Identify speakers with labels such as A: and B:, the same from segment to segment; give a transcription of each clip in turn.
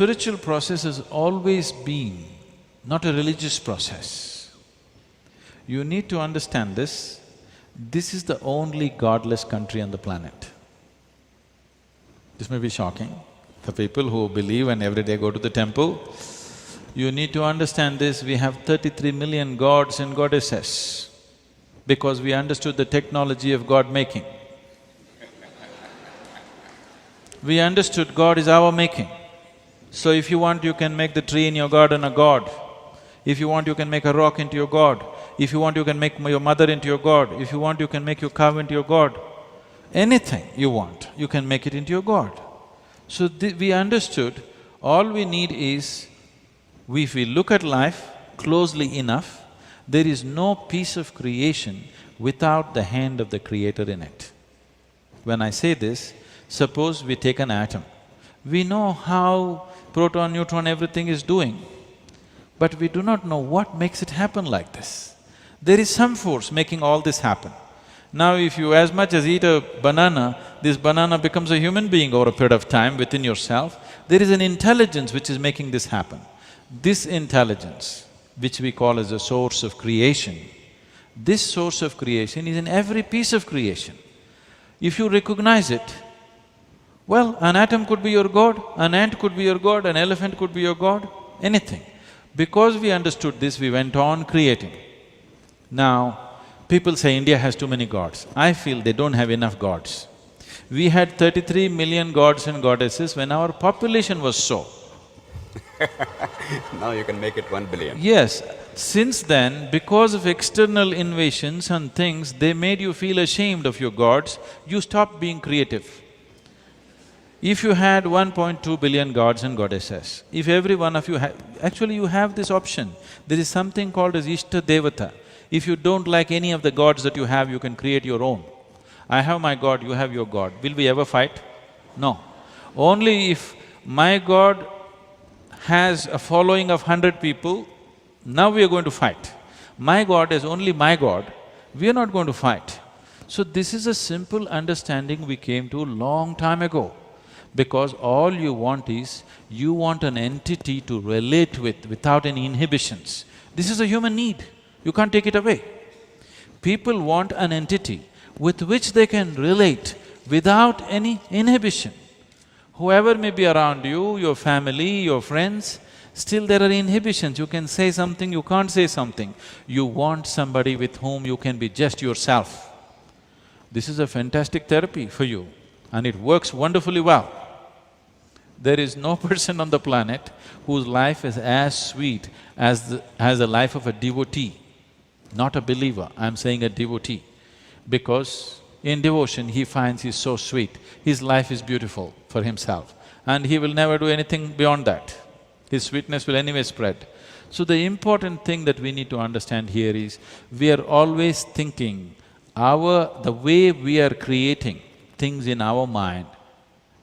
A: spiritual process has always been not a religious process. You need to understand this. This is the only godless country on the planet. This may be shocking for people who believe and every day go to the temple. You need to understand this, we have 33 million gods and goddesses because we understood the technology of God making. We understood God is our making. So if you want, you can make the tree in your garden a god. If you want, you can make a rock into your god. If you want, you can make your mother into your god. If you want, you can make your cow into your god. Anything you want, you can make it into your god. So we understood, all we need is, if we look at life closely enough, there is no piece of creation without the hand of the Creator in it. When I say this, suppose we take an atom. We know how proton, neutron, everything is doing, but we do not know what makes it happen like this. There is some force making all this happen. Now if you as much as eat a banana, this banana becomes a human being over a period of time within yourself. There is an intelligence which is making this happen. This intelligence, which we call as the source of creation, this source of creation is in every piece of creation. If you recognize it, well, an atom could be your god, an ant could be your god, an elephant could be your god, anything. Because we understood this, we went on creating. Now, people say India has too many gods. I feel they don't have enough gods. We had 33 million gods and goddesses when our population was so.
B: Now you can make it 1 billion.
A: Yes. Since then, because of external invasions and things, they made you feel ashamed of your gods, you stopped being creative. If you had 1.2 billion gods and goddesses, if every one of you actually you have this option, there is something called as Ishta Devata. If you don't like any of the gods that you have, you can create your own. I have my god, you have your god. Will we ever fight? No. Only if my god has a following of 100 people, now we are going to fight. My god is only my god, we are not going to fight. So this is a simple understanding we came to long time ago. Because all you want is, you want an entity to relate with without any inhibitions. This is a human need, you can't take it away. People want an entity with which they can relate without any inhibition. Whoever may be around you, your family, your friends, still there are inhibitions. You can say something, you can't say something. You want somebody with whom you can be just yourself. This is a fantastic therapy for you and it works wonderfully well. There is no person on the planet whose life is as sweet as the life of a devotee, not a believer, I'm saying a devotee. Because in devotion, he finds he's so sweet, his life is beautiful for himself and he will never do anything beyond that. His sweetness will anyway spread. So the important thing that we need to understand here is, we are always thinking, the way we are creating things in our mind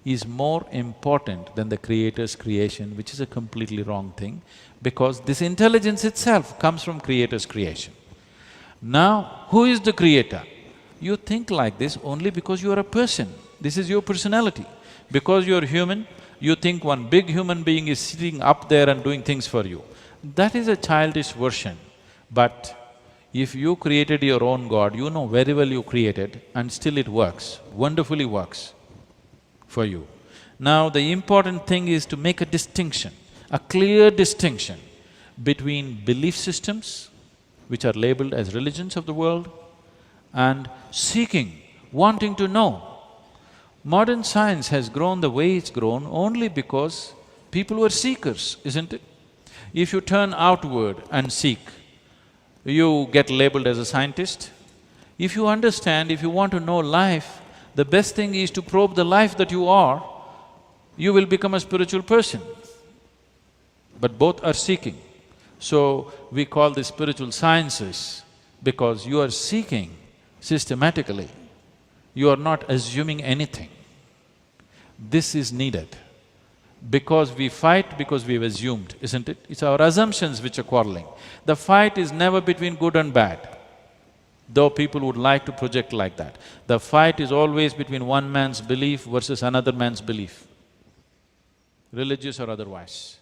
A: is more important than the Creator's creation, which is a completely wrong thing, because this intelligence itself comes from Creator's creation. Now, who is the Creator? You think like this only because you are a person, this is your personality. Because you are human, you think one big human being is sitting up there and doing things for you. That is a childish version. But if you created your own god, you know very well you created and still it works, wonderfully works for you. Now the important thing is to make a distinction, a clear distinction between belief systems, which are labeled as religions of the world, and seeking, wanting to know. Modern science has grown the way it's grown only because people were seekers, isn't it? If you turn outward and seek, you get labeled as a scientist. If you understand, if you want to know life, the best thing is to probe the life that you are, you will become a spiritual person. But both are seeking. So, we call this spiritual sciences because you are seeking systematically. You are not assuming anything. This is needed. Because we fight because we've assumed, isn't it? It's our assumptions which are quarreling. The fight is never between good and bad, though people would like to project like that. The fight is always between one man's belief versus another man's belief. religious or otherwise.